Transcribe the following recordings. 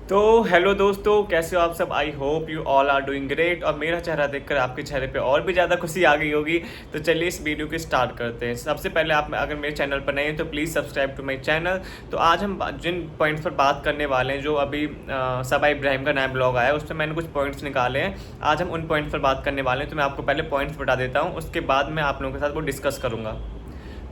तो हेलो दोस्तों, कैसे हो आप सब। I hope you all are doing great. और मेरा चेहरा देखकर आपके चेहरे पे और भी ज़्यादा खुशी आ गई होगी। तो चलिए इस वीडियो को स्टार्ट करते हैं। सबसे पहले आप अगर मेरे चैनल पर नए हैं तो please subscribe to my channel. तो आज हम जिन पॉइंट्स पर बात करने वाले हैं, जो अभी सबा इब्राहिम का नया ब्लॉग आया है, उसमें मैंने कुछ पॉइंट्स निकाले हैं। आज हम उन पॉइंट्स पर बात करने वाले हैं। तो मैं आपको पहले पॉइंट्स बता देता हूँ, उसके बाद मैं आप लोगों के साथ वो डिस्कस करूँगा।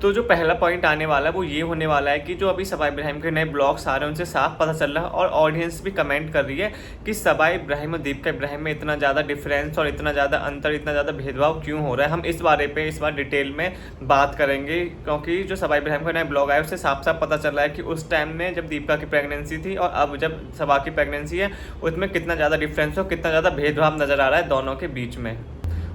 तो जो पहला पॉइंट आने वाला है वो ये होने वाला है कि जो अभी सबा इब्राहिम के नए ब्लॉग्स आ रहे हैं उनसे साफ पता चल रहा है, और ऑडियंस भी कमेंट कर रही है कि सबा इब्राहिम और दीपिका इब्राहिम में इतना ज़्यादा डिफरेंस और इतना ज़्यादा अंतर, इतना ज़्यादा भेदभाव क्यों हो रहा है। हम इस बारे पे इस बार डिटेल में बात करेंगे, क्योंकि जो सबा इब्राहिम का नया ब्लॉग आया है उससे साफ साफ पता चल रहा है कि उस टाइम में जब दीपिका की प्रेगनेंसी थी और अब जब सबा की प्रेगनेंसी है उसमें कितना ज़्यादा डिफरेंस और कितना ज़्यादा भेदभाव नज़र आ रहा है दोनों के बीच में।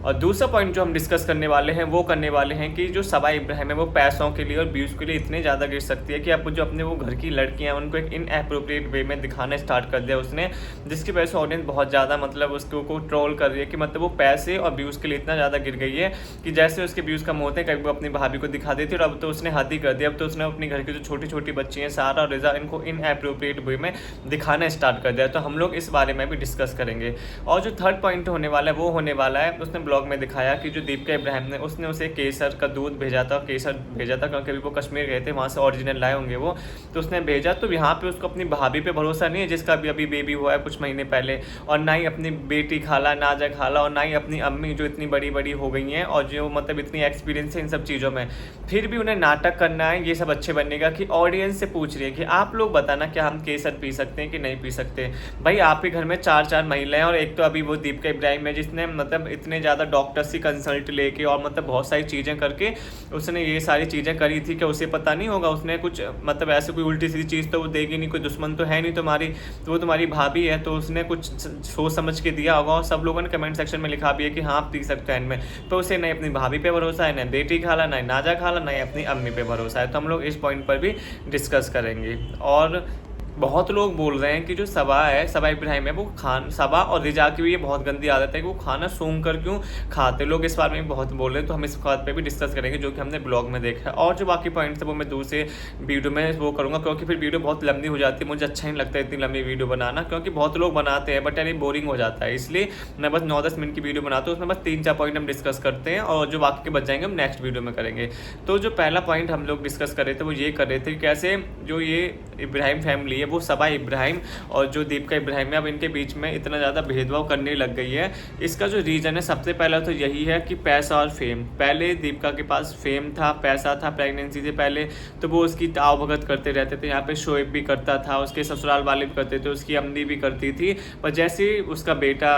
और दूसरा पॉइंट जो हम डिस्कस करने वाले हैं वो करने वाले हैं कि जो सबा इब्राहिम है वो पैसों के लिए और व्यूज़ के लिए इतने ज़्यादा गिर सकती है कि अब जो अपने वो घर की लड़कियां उनको एक इनएप्रोप्रिएट वे में दिखाना स्टार्ट कर दिया उसने, जिसकी वजह से ऑडियंस बहुत ज़्यादा मतलब उसको ट्रोल कर रही है कि मतलब वो पैसे और व्यूज़ के लिए इतना ज़्यादा गिर गई है कि जैसे उसके व्यूज़ कम होते हैं कभी वो अपनी भाभी को दिखा देती है, और अब तो उसने हद ही कर दिया। अब तो उसने अपने घर की जो छोटी छोटी बच्ची हैं सारा और रिजा, इनको इनएप्रोप्रिएट वे में दिखाना स्टार्ट कर दिया। तो हम लोग इस बारे में भी डिस्कस करेंगे। और जो थर्ड पॉइंट होने वाला है वो होने वाला है, उसने ब्लॉग में दिखाया कि जो दीपिका इब्राहिम ने उसने उसे केसर का दूध भेजा था, केसर भेजा था क्योंकि अभी वो कश्मीर गए थे, वहाँ से ओरिजिनल लाए होंगे वो, तो उसने भेजा। तो यहाँ पे उसको अपनी भाभी पे भरोसा नहीं है जिसका भी अभी बेबी हुआ है कुछ महीने पहले, और ना ही अपनी बेटी खाला नाजा खाला, और ना ही अपनी अम्मी जो इतनी बड़ी बड़ी हो गई हैं और जो मतलब इतनी एक्सपीरियंस है इन सब चीज़ों में। फिर भी उन्हें नाटक करना है ये सब अच्छे बनने का कि ऑडियंस से पूछ रही है कि आप लोग बताना क्या हम केसर पी सकते हैं कि नहीं पी सकते। भाई आपके घर में चार चार महिलाएं, और एक तो अभी वो दीपिका इब्राहिम है जिसने मतलब इतने ज़्यादा डॉक्टर्स की कंसल्ट लेके और मतलब बहुत सारी चीज़ें करके उसने ये सारी चीज़ें करी थी। कि उसे पता नहीं होगा उसने कुछ मतलब ऐसे कोई उल्टी सीधी चीज़ तो वो देगी नहीं, कोई दुश्मन तो है नहीं तुम्हारी, तो वो तुम्हारी भाभी है, तो उसने कुछ सोच समझ के दिया होगा। और सब लोगों ने कमेंट सेक्शन में लिखा भी है कि हाँ आप पी सकते हैं इनमें। तो उसे नहीं अपनी भाभी पे भरोसा है, ना बेटी खाला, ना नाजा खाला, ना अपनी अम्मी पे भरोसा है। तो हम लोग इस पॉइंट पर भी डिस्कस करेंगे। और बहुत लोग बोल रहे हैं कि जो सबा है, सबा इब्राहिम है, वो सबा और रिजा की भी ये बहुत गंदी आदत है कि वो खाना सूंघ कर क्यों खाते। लोग इस बारे में बहुत बोल रहे हैं, तो हम इस बात पे भी डिस्कस करेंगे जो कि हमने ब्लॉग में देखा है। और जो बाकी पॉइंट्स है वो मैं दूसरे वीडियो में वो करूँगा, क्योंकि फिर वीडियो बहुत लंबी हो जाती है। मुझे अच्छा नहीं लगता इतनी लंबी वीडियो बनाना, क्योंकि बहुत लोग बनाते हैं बट यार बोरिंग हो जाता है। इसलिए मैं बस 9-10 मिनट की वीडियो बनाता हूँ, उसमें बस 3-4 पॉइंट हम डिस्कस करते हैं, और जो बाकी के बच जाएंगे हम नेक्स्ट वीडियो में करेंगे। तो जो पहला पॉइंट हम लोग डिस्कस कर रहे थे वो ये कर रहे थे कि कैसे जो ये इब्राहिम फैमिली है वो सबा इब्राहिम और जो दीपिका इब्राहिम है अब इनके बीच में इतना ज़्यादा भेदभाव करने लग गई है। इसका जो रीज़न है सबसे पहला तो यही है कि पैसा और फेम। पहले दीपिका के पास फेम था, पैसा था, प्रेगनेंसी से पहले तो वो उसकी ताव भगत करते रहते थे। यहाँ पे शोएब भी करता था, उसके ससुराल वाले भी करते थे, उसकी अम्मी भी करती थी। पर जैसे ही उसका बेटा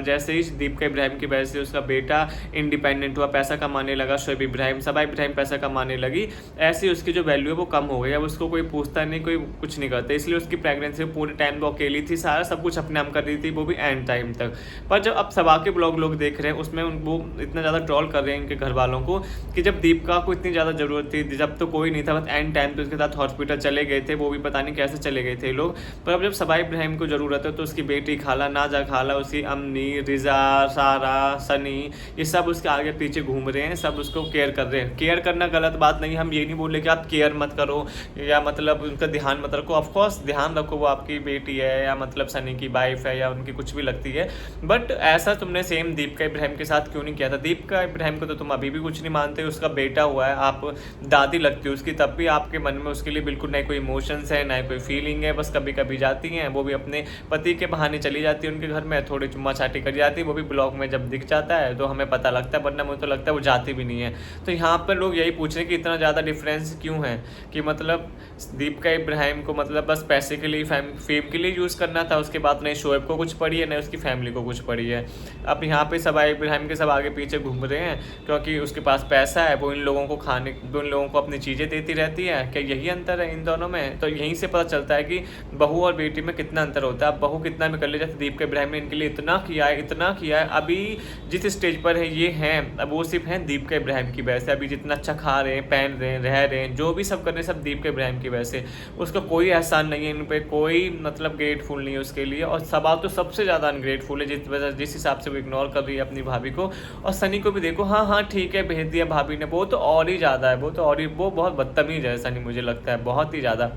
जैसे ही दीपिका इब्राहिम की वजह से उसका बेटा इंडिपेंडेंट हुआ, पैसा कमाने लगा, शोएब इब्राहिम सबा इब्राहिम पैसा कमाने लगी, ऐसे उसकी जो वैल्यू है वो कम हो गई। अब उसको कोई पूछता नहीं, कोई कुछ नहीं करता। इसलिए उसकी प्रेगनेंसी पूरे टाइम वो अकेली थी, सारा सब कुछ अपने आप कर रही थी, वो भी एंड टाइम तक। पर जब अब सबा के ब्लॉग लोग देख रहे हैं उसमें वो इतना ज़्यादा ट्रोल कर रहे हैं इनके घर वालों को कि जब दीपिका को इतनी ज़्यादा ज़रूरत थी, जब तो कोई नहीं था, बस एंड टाइम पे उसके साथ हॉस्पिटल चले गए थे, वो भी पता नहीं कैसे चले गए थे लोग। पर अब जब सबा इब्राहिम को ज़रूरत है तो उसकी बेटी खाला नाजा खाला, उसकी अम्मी, रिजा, सारा, सनी, ये सब उसके आगे पीछे घूम रहे हैं, सब उसको केयर कर रहे हैं। केयर करना गलत बात नहीं, हम ये नहीं बोल रहे कि आप केयर मत करो या मतलब उनका ध्यान मत रखो। ऑफकोर्स ध्यान रखो, वो आपकी बेटी है या मतलब सनी की वाइफ है या उनकी कुछ भी लगती है, बट ऐसा तुमने सेम दीपिका इब्राहिम के साथ क्यों नहीं किया था। दीपिका इब्राहिम को तो तुम अभी भी कुछ नहीं मानते, उसका बेटा हुआ है, आप दादी लगती हो उसकी, तब भी आपके मन में उसके लिए बिल्कुल ना कोई इमोशंस है ना कोई फीलिंग है। बस कभी कभी जाती हैं, वो भी अपने पति के बहाने चली जाती है उनके घर में, थोड़ी चुम्मा चाटी कर जाती है, वो भी ब्लॉग में जब दिख जाता है तो हमें पता लगता है, वरना मुझे तो लगता है वो जाती भी नहीं है। तो यहाँ पर लोग यही पूछ रहे हैं कि इतना ज़्यादा डिफरेंस क्यों है, कि मतलब दीपिका इब्राहिम को मतलब बस पैसे के लिए फेम के लिए यूज़ करना था, उसके बाद नहीं शोएब को कुछ पड़ी है, नहीं उसकी फैमिली को कुछ पड़ी है। अब यहाँ पे सबा इब्राहिम के सब आगे पीछे घूम रहे हैं क्योंकि उसके पास पैसा है, वो इन लोगों को खाने, उन लोगों को अपनी चीज़ें देती रहती है। क्या यही अंतर है इन दोनों में? तो यहीं से पता चलता है कि बहू और बेटी में कितना अंतर होता है। अब बहू कितना भी कर ले, जैसे दीपिका इब्राहिम ने इनके लिए इतना किया है, इतना किया है, अभी जिस स्टेज पर है ये हैं, अब वो सिर्फ हैं दीपिका इब्राहिम की वजह से। अभी जितना अच्छा खा रहे हैं, पहन रहे हैं, रह रहे हैं, जो भी सब कर रहे हैं, सब दीपिका इब्राहिम की वजह से। उसका कोई एहसान नहीं है इन पर, कोई मतलब ग्रेटफुल नहीं है उसके लिए। और सबा तो सबसे ज़्यादा अनग्रेटफुल है, जिस हिसाब से वो इग्नोर कर रही है अपनी भाभी को। और सनी को भी देखो, हाँ हाँ ठीक है भेज दिया भाभी ने, वो तो और ही ज़्यादा है, वो तो और ही वो बहुत बदतमीज है सनी, मुझे लगता है बहुत ही ज़्यादा।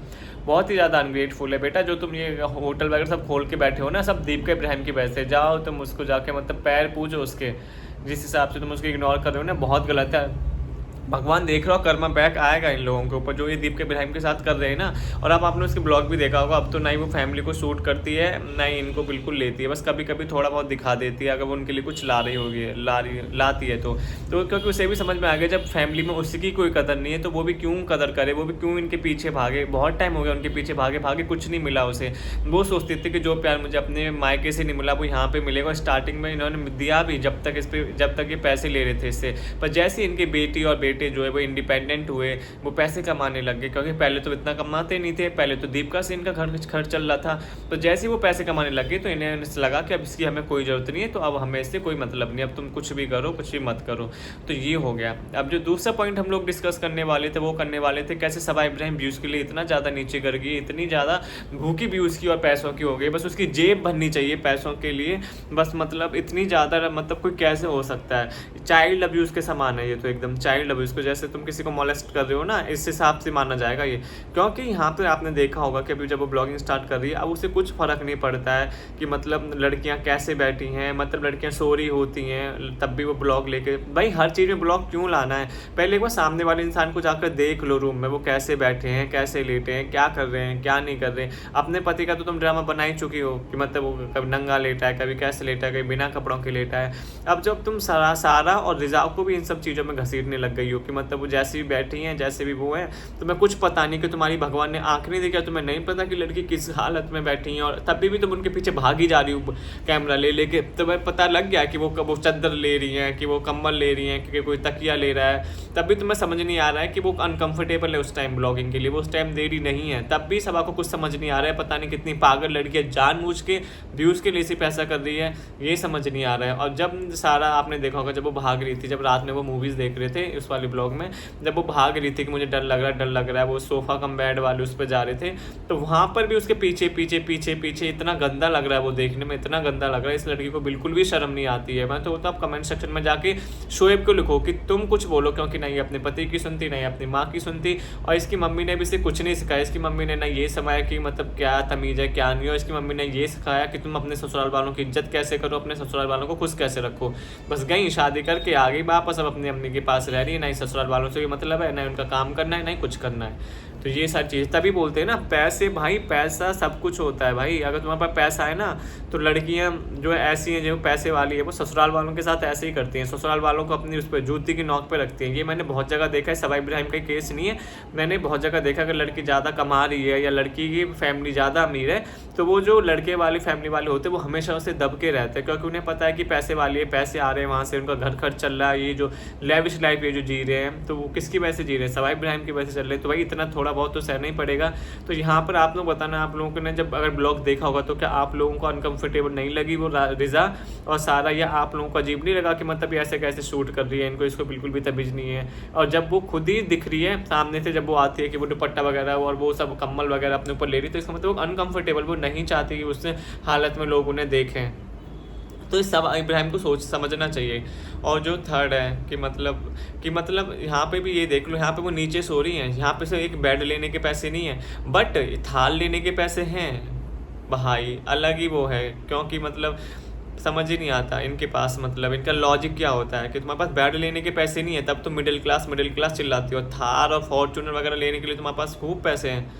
बहुत ही ज़्यादा अनग्रेटफुल है बेटा। जो तुम ये होटल वगैरह सब खोल के बैठे हो ना, सब दीपिका इब्राहिम की वजह से। जाओ तुम उसको जाके मतलब पैर पूजो उसके, जिस हिसाब से तुम उसको इग्नोर कर रहे हो ना, बहुत गलत है। भगवान देख रहा हो, कर्मा बैक आएगा इन लोगों के ऊपर जो ये दीपिका इब्राहिम के साथ कर रहे हैं ना। और अब आपने उसके ब्लॉग भी देखा होगा, अब तो ना ही वो फैमिली को शूट करती है, ना ही इनको बिल्कुल लेती है, बस कभी कभी थोड़ा बहुत दिखा देती है अगर वो उनके लिए कुछ ला रही होगी, लाती है तो क्योंकि उसे भी समझ में आ गया जब फैमिली में उसकी कोई कदर नहीं है तो वो भी क्यों कदर करे, वो भी क्यों इनके पीछे भागे। बहुत टाइम हो गया उनके पीछे भागे भागे, कुछ नहीं मिला उसे। वो सोचती थी कि जो प्यार मुझे अपने मायके से नहीं मिला वो यहाँ पे मिलेगा। स्टार्टिंग में इन्होंने दिया भी, जब तक ये पैसे ले रहे थे इससे, पर जैसे इनकी बेटी और बेटे जो है वो इंडिपेंडेंट हुए, वो पैसे कमाने लग गए, क्योंकि पहले तो इतना कमाते नहीं थे, पहले तो दीपिका से इनका घर चल रहा था। तो जैसे ही वो पैसे कमाने लग गए तो इन्हें लगा कि अब इसकी हमें कोई ज़रूरत नहीं है, तो अब हमें इससे कोई मतलब नहीं, अब तुम कुछ भी करो, कुछ भी मत करो। तो ये हो गया। अब जो दूसरा पॉइंट हम लोग डिस्कस करने वाले थे वो करने वाले थे कैसे सबा इब्राहिम व्यूज़ के लिए इतना ज़्यादा नीचे कर गई, इतनी ज़्यादा भूखी व्यूज़ की और पैसों की हो गई, बस उसकी जेब भरनी चाहिए पैसों के लिए, बस मतलब इतनी ज़्यादा, मतलब कोई कैसे हो सकता है। चाइल्ड अब्यूज़ के समान है ये तो, एकदम चाइल्ड अब्यूज़ को, जैसे तुम किसी को मॉलेस्ट कर रहे हो ना, इस हिसाब से माना जाएगा ये। क्योंकि यहाँ पे आपने देखा होगा कि अभी जब वो ब्लॉगिंग स्टार्ट कर रही है, अब उसे कुछ फ़र्क नहीं पड़ता है कि मतलब लड़कियाँ कैसे बैठी हैं, मतलब लड़कियाँ सो रही होती हैं तब भी वो ब्लॉग लेके, भाई हर चीज़ में ब्लॉग क्यों लाना है। पहले एक बार सामने वाले इंसान को जाकर देख लो रूम में, वो कैसे बैठे हैं, कैसे लेटे हैं, क्या कर रहे हैं, क्या नहीं कर रहे हैं। अपने पति का तो तुम ड्रामा बना ही चुकी हो कि मतलब वो कभी नंगा लेटा है, कभी कैसे लेटा है, कभी बिना कपड़ों के लेटा है। अब जब तुम सारा और रिजा को भी इन सब चीज़ों में घसीटने लग गई हो कि मतलब वो जैसे भी बैठी हैं, जैसे भी वो है, तुम्हें कुछ पता नहीं कि तुम्हारी भगवान ने आंख नहीं देखा, तुम्हें नहीं पता कि लड़की किस हालत में बैठी है, और तब भी तुम उनके पीछे भागी जा रही हो कैमरा ले लेके। तुम्हें पता लग गया कि वो चादर ले रही हैं, कि वो कंबल ले रही हैं, कि कोई तकिया ले रहा है, तब भी तुम्हें समझ नहीं आ रहा है कि वो अनकंफर्टेबल है उस टाइम ब्लॉगिंग के लिए, वो उस टाइम दे रही नहीं है, तब भी सबा को कुछ समझ नहीं आ रहा है। पता नहीं कितनी पागल लड़की है, जानबूझ के व्यूज़ के लिए से पैसा कर रही है, ये समझ नहीं आ रहा है। और जब सारा आपने देखा होगा, जब वो भाग रही थी, जब रात में वो मूवीज़ देख रहे थे उस वाले ब्लॉग में, जब वो भाग रही थी कि मुझे डर लग रहा है, वो सोफ़ा कम बेड वाले उस पर जा रहे थे, तो वहाँ पर भी उसके पीछे पीछे पीछे पीछे इतना गंदा लग रहा है, वो देखने में इतना गंदा लग रहा है। इस लड़की को बिल्कुल भी शर्म नहीं आती है। मैं तो आप कमेंट सेक्शन में जाके शोएब को लिखो कि तुम कुछ बोलो, क्योंकि नहीं अपने पति की सुनती, नहीं अपनी माँ की सुनती, और इसकी मम्मी ने भी इसे कुछ नहीं सिखाया। इसकी मम्मी ने ना ये सिखाया कि मतलब क्या तमीज़ है क्या नहीं, और इसकी मम्मी ने ये सिखाया कि तुम अपने ससुराल वालों की इज्जत कैसे करो, अपने ससुराल वालों को खुश कैसे रखो। बस गई शादी करके आ गई वापस, अब अपनी अम्मी के पास रह रही है, ना ही ससुराल वालों से मतलब है, ना उनका काम करना है, ना ही कुछ करना है। तो ये सारी चीज़ तभी बोलते हैं ना, पैसे भाई, पैसा सब कुछ होता है भाई। अगर तुम्हारे पास पैसा है ना, तो लड़कियां जो ऐसी हैं, जो पैसे वाली है, वो ससुराल वालों के साथ ऐसे ही करती हैं, ससुराल वालों को अपनी उस पर जूती की नोक पे रखती हैं। ये मैंने बहुत जगह देखा है, सबा इब्राहिम का केस नहीं है, मैंने बहुत जगह देखा। अगर लड़की ज़्यादा कमा रही है या लड़की की फैमिली ज़्यादा अमीर है, तो वो जो लड़के वाली फैमिली वाले होते हैं वो हमेशा उससे दब के रहते हैं, क्योंकि उन्हें पता है कि पैसे वाली है, पैसे आ रहे हैं वहाँ से, उनका घर खर्च चल रहा है, ये जो लेविश लाइफ ये जो जी रहे हैं, तो वो किसकी वजह से जी रहे हैं, सबा इब्राहिम की वजह से चल रहे हैं। तो भाई इतना थोड़ा बहुत तो सहना ही पड़ेगा। तो यहाँ पर आप लोग बताना, आप लोगों ने जब अगर ब्लॉग देखा होगा तो क्या आप लोगों को अनकंफर्टेबल नहीं लगी वो रिजा और सारा, या आप लोगों को अजीब नहीं लगा कि मतलब ये ऐसे कैसे शूट कर रही है, इनको इसको बिल्कुल भी तमीज़ नहीं है। और जब वो खुद ही दिख रही है सामने से, जब वो आती है कि वो दुपट्टा वगैरह और वो सब कम्बल वगैरह अपने ऊपर ले रही, तो इसका मतलब वो अनकंफर्टेबल, वो नहीं चाहती कि उस हालत में लोग उन्हें देखें। तो इस सब इब्राहिम को समझना चाहिए। और जो थर्ड है कि मतलब यहाँ पे भी ये देख लो, यहाँ पे वो नीचे सो रही हैं, यहाँ पे से एक बेड लेने के पैसे नहीं है, बट थाल लेने के पैसे हैं भाई, अलग ही वो है। क्योंकि मतलब समझ ही नहीं आता इनके पास, मतलब इनका लॉजिक क्या होता है कि तुम्हारे पास बेड लेने के पैसे नहीं है, तब तुम मिडिल क्लास चिल्लाती हो। थार और फॉर्चूनर वगैरह लेने के लिए तुम्हारे पास खूब पैसे हैं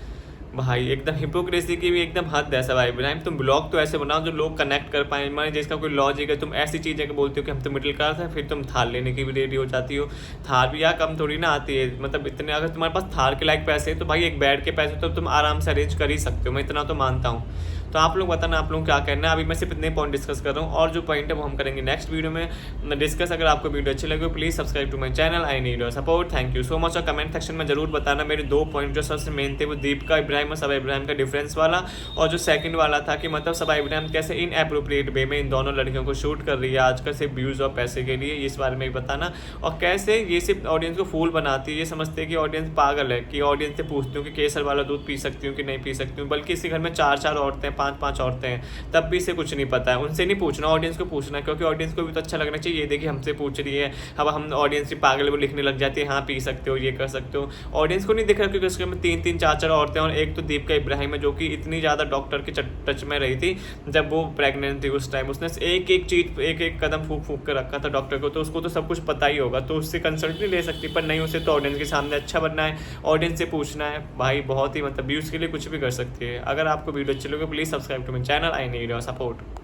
भाई। एकदम हिपोक्रेसी की भी एकदम हद है सबा इब्राहिम। तुम ब्लॉग तो ऐसे बनाओ जो लोग कनेक्ट कर पाए, माने जिसका कोई लॉजिक है। तुम ऐसी चीज़ें के बोलती हो कि हम तो मिडिल क्लास है, फिर तुम थार लेने की भी रेडी हो जाती हो। थार भी यार कम थोड़ी ना आती है, मतलब इतने अगर तुम्हारे पास थार के लायक पैसे है तो भाई एक बेड के पैसे तो तुम आराम से अरेंज कर ही सकते हो, मैं इतना तो मानता हूँ। तो आप लोग बताना आप लोग क्या कहना है। अभी मैं सिर्फ इतने पॉइंट डिस्कस कर रहा हूँ, और जो पॉइंट है वो हम करेंगे नेक्स्ट वीडियो में डिस्कस। अगर आपको वीडियो अच्छी लगे please subscribe to my channel, I need your support, thank you so much. और कमेंट सेक्शन में जरूर बताना मेरे 2 पॉइंट जो सबसे मेन थे, वो दीपिका इब्राहिम और सबा इब्राहिम का डिफरेंस वाला, और जो सेकंड वाला था कि मतलब सबा इब्राहिम कैसे इनएप्रोप्रिएट वे में इन दोनों लड़कियों को शूट कर रही है आजकल सिर्फ व्यूज़ और पैसे के लिए, इस बारे में भी बताना। और कैसे ये सिर्फ ऑडियंस को फूल बनाती है, ये समझते हैं कि ऑडियंस पागल है, कि ऑडियंस से पूछती हूँ कि केसर वाला दूध पी सकती हूँ कि नहीं पी सकती हूँ, बल्कि इसी घर में 4 औरतें 5 औरतें हैं, तब भी इसे कुछ नहीं पता है। उनसे नहीं पूछना, ऑडियंस को पूछना, क्योंकि ऑडियंस को भी तो अच्छा लगना चाहिए। ये देखिए हमसे पूछ रही है, अब हम ऑडियंस की पागल वो लिखने लग जाती है, हाँ पी सकते हो, ये कर सकते हो। ऑडियंस को नहीं दिख रहा क्योंकि उसके में 3 4 औरतें और एक तो दीपिका इब्राहिम है जो कि इतनी ज़्यादा डॉक्टर के टच में रही थी जब वो प्रेग्नेंट थी उस टाइम, उसने एक एक चीज़ एक एक कदम फूक फूक कर रखा था डॉक्टर को, तो उसको तो सब कुछ पता ही होगा, तो उससे कंसल्ट नहीं ले सकती। पर नहीं, उसे तो ऑडियंस के सामने अच्छा बनना है, ऑडियंस से पूछना है भाई, बहुत ही मतलब व्यूज़ के लिए कुछ भी कर सकती है। अगर आपको वीडियो अच्छी लगे please subscribe to my channel, I need your support.